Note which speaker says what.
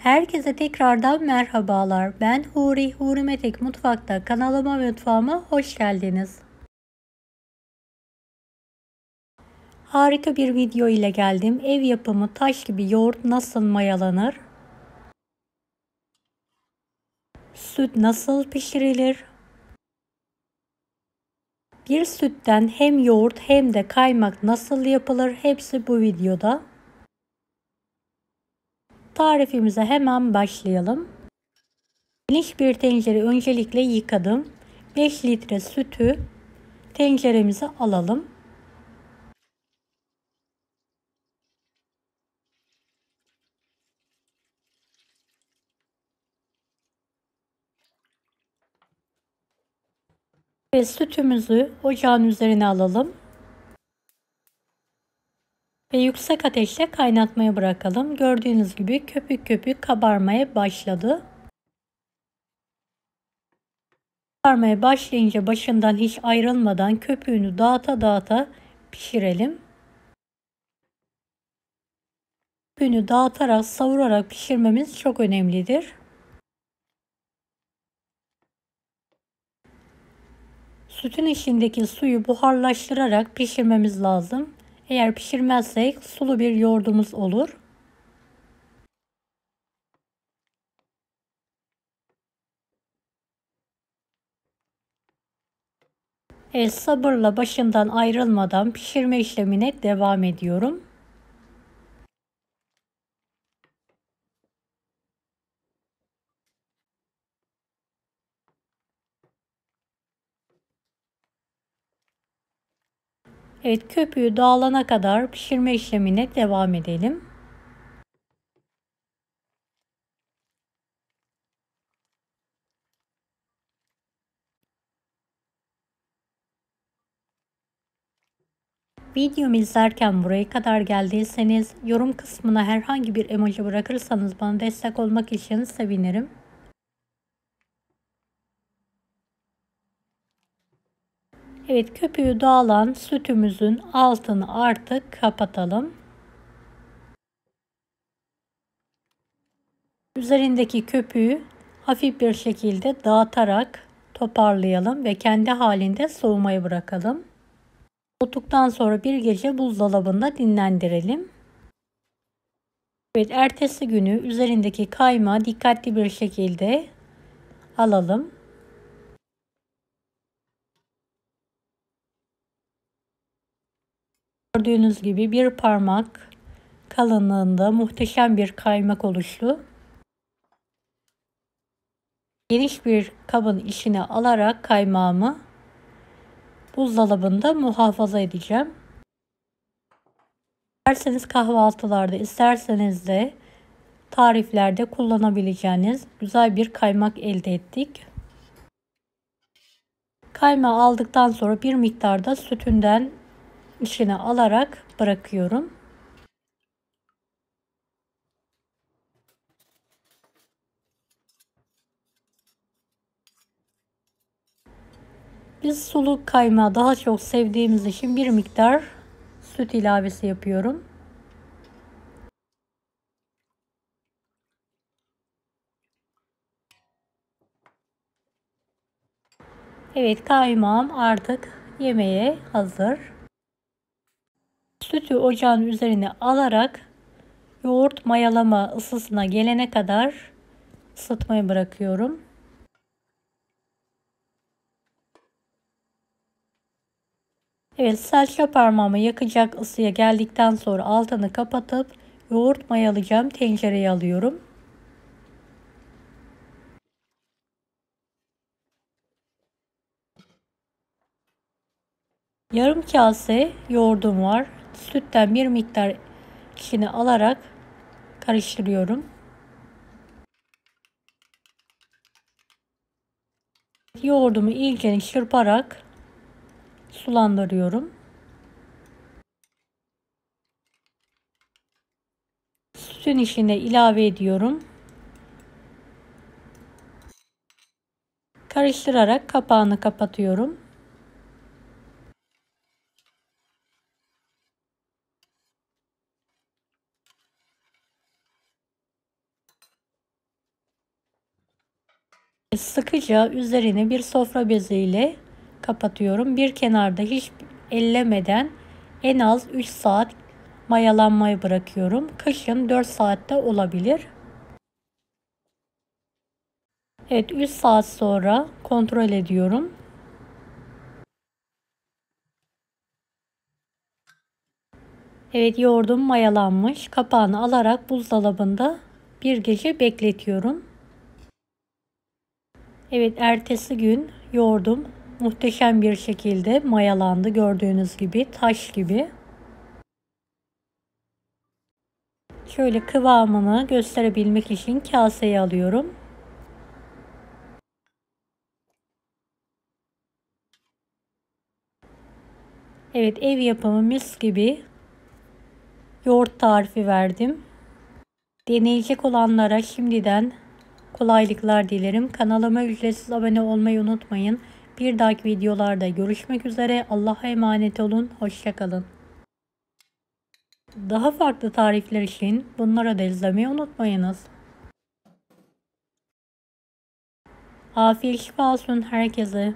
Speaker 1: Herkese tekrardan merhabalar. Ben Huri, Huri Metek Mutfak'ta kanalıma ve mutfağıma hoş geldiniz. Harika bir video ile geldim. Ev yapımı taş gibi yoğurt nasıl mayalanır? Süt nasıl pişirilir? Bir sütten hem yoğurt hem de kaymak nasıl yapılır? Hepsi bu videoda. Tarifimize hemen başlayalım. Geniş bir tencere öncelikle yıkadım. 5 litre sütü tenceremize alalım. Ve sütümüzü ocağın üzerine alalım. Ve yüksek ateşte kaynatmaya bırakalım. Gördüğünüz gibi köpük köpük kabarmaya başladı. Kabarmaya başlayınca başından hiç ayrılmadan köpüğünü dağıta dağıta pişirelim. Köpüğünü dağıtarak savurarak pişirmemiz çok önemlidir. Sütün içindeki suyu buharlaştırarak pişirmemiz lazım. Eğer pişirmezsek sulu bir yoğurdumuz olur. Sabırla başından ayrılmadan pişirme işlemine devam ediyorum. Evet, köpüğü dağılana kadar pişirme işlemine devam edelim. Videomu izlerken buraya kadar geldiyseniz yorum kısmına herhangi bir emoji bırakırsanız bana destek olmak için sevinirim. Evet, köpüğü dağılan sütümüzün altını artık kapatalım. Üzerindeki köpüğü hafif bir şekilde dağıtarak toparlayalım ve kendi halinde soğumaya bırakalım. Soğuduktan sonra bir gece buzdolabında dinlendirelim. Evet, ertesi günü üzerindeki kaymağı dikkatli bir şekilde alalım. Gördüğünüz gibi bir parmak kalınlığında muhteşem bir kaymak oluştu. Geniş bir kabın içine alarak kaymağımı buzdolabında muhafaza edeceğim. İsterseniz kahvaltılarda, isterseniz de tariflerde kullanabileceğiniz güzel bir kaymak elde ettik. Kaymağı aldıktan sonra bir miktar da sütünden içine alarak bırakıyorum. Biz sulu kaymağı daha çok sevdiğimiz için bir miktar süt ilavesi yapıyorum. Evet, kaymağım artık yemeğe hazır. Sütü ocağın üzerine alarak yoğurt mayalama ısısına gelene kadar ısıtmaya bırakıyorum. Evet, serçe parmağımı yakacak ısıya geldikten sonra altını kapatıp yoğurt mayalayacağım tencereye alıyorum. Yarım kase yoğurdum var. Sütten bir miktar içine alarak karıştırıyorum. Yoğurdumu iyice çırparak sulandırıyorum. Sütün içine ilave ediyorum. Karıştırarak kapağını kapatıyorum. Sıkıca üzerine bir sofra beziyle kapatıyorum. Bir kenarda hiç ellemeden en az 3 saat mayalanmayı bırakıyorum. Kışın 4 saatte olabilir. Evet, 3 saat sonra kontrol ediyorum. Evet, yoğurdum mayalanmış. Kapağını alarak buzdolabında bir gece bekletiyorum. Evet, ertesi gün yoğurdum muhteşem bir şekilde mayalandı. Gördüğünüz gibi taş gibi. Şöyle kıvamını gösterebilmek için kaseye alıyorum. Evet, ev yapımı mis gibi yoğurt tarifi verdim. Deneyecek olanlara şimdiden kolaylıklar dilerim. Kanalıma ücretsiz abone olmayı unutmayın. Bir dahaki videolarda görüşmek üzere. Allah'a emanet olun. Hoşça kalın. Daha farklı tarifler için bunları da izlemeyi unutmayınız. Afiyet şifa olsun herkese.